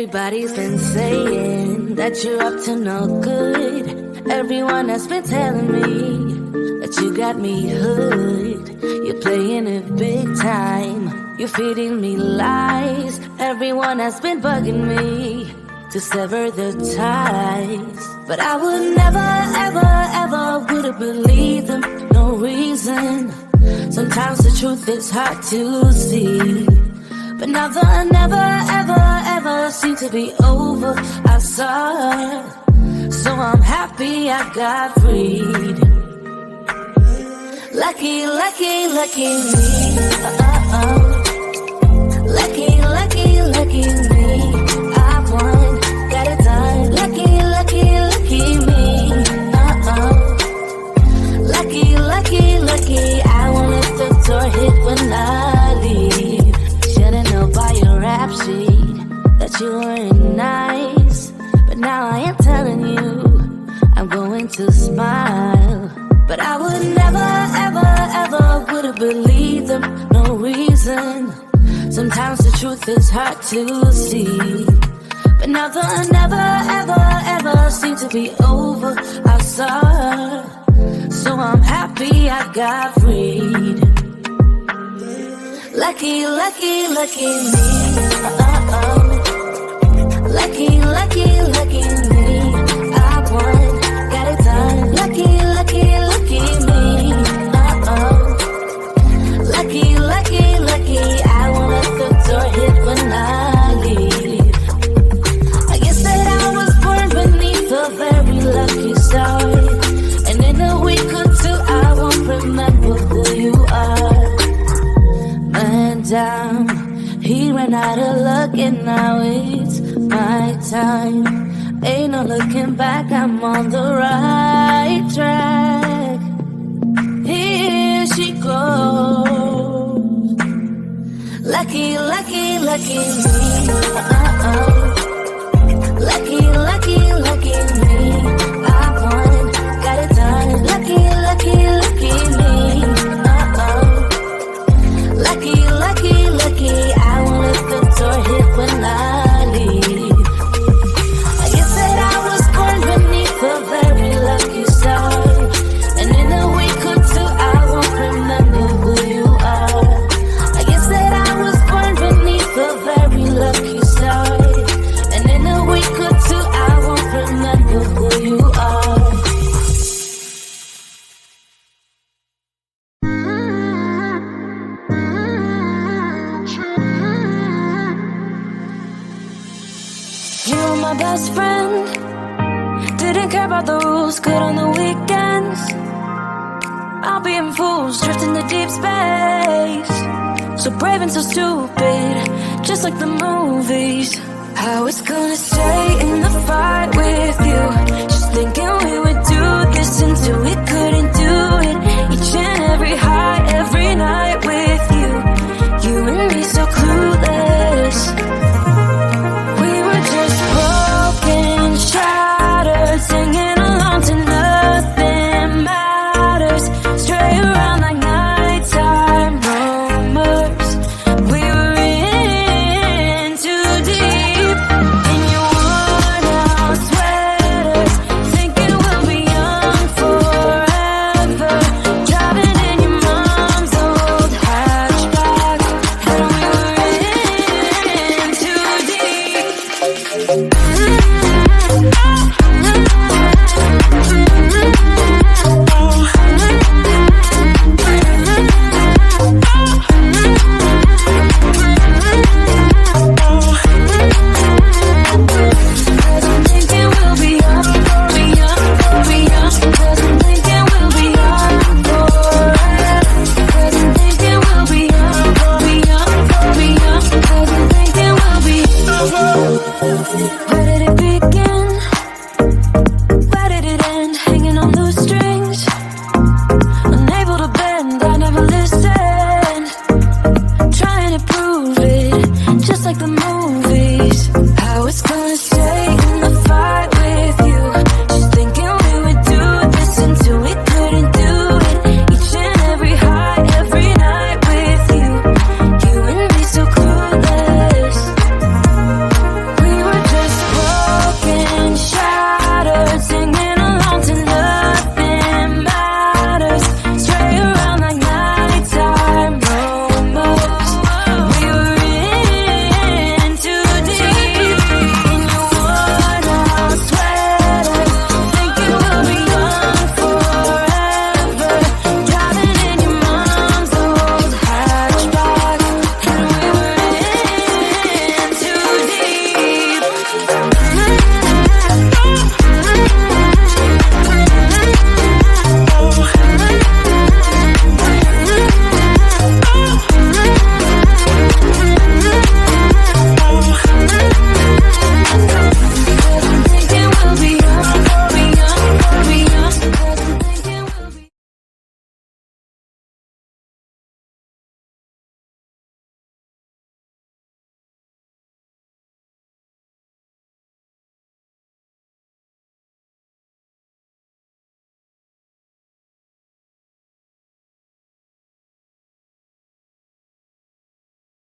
Everybody's been saying that you're up to no good. Everyone has been telling me that you got me hooked. You're playing it big time. You're feeding me lies. Everyone has been bugging me to sever the ties. But I would never, ever, ever would have believed them. No reason. Sometimes the truth is hard to see. But now the never, ever, ever seemed to be over. I saw her, so I'm happy I got freed. Lucky, lucky, lucky me. Lucky, lucky, lucky me. I won, got it done. Lucky, lucky, lucky me. Lucky, lucky, lucky. I won't let the door hit when I leave. Should've known by your rap sheet that you weren't nice. But now I am telling you, I'm going to smile. But I would never, ever, ever would have believed them. No reason. Sometimes the truth is hard to see. But now the never, ever, ever seemed to be over. I saw her, so I'm happy I got freed. Lucky, lucky, lucky me. Lucky, lucky, lucky me. I won, got it done. Lucky, lucky, lucky me. Lucky, lucky, lucky. I won't let the door hit when I leave. I guess that I was born beneath a very lucky star. And in a week or two I won't remember who you are. Man down, he ran out of luck and now it's my time. Ain't no looking back, I'm on the right track. Here she goes. Lucky, lucky, lucky me. Lucky, lucky, lucky me. I won, got it done. Lucky, lucky, lucky me. Lucky, lucky, lucky. I won't let the door hit when I leave. I guess that I was born beneath a very lucky star. And in a week or two I won't remember who you are. I guess that I was born beneath a very lucky star. And in a week or two I won't remember who you are. You were my best friend. Didn't care about the rules, good on the weekends. I'll be in fools, drifting to deep space. So brave and so stupid, just like the movies. I was gonna stay in the fight with you,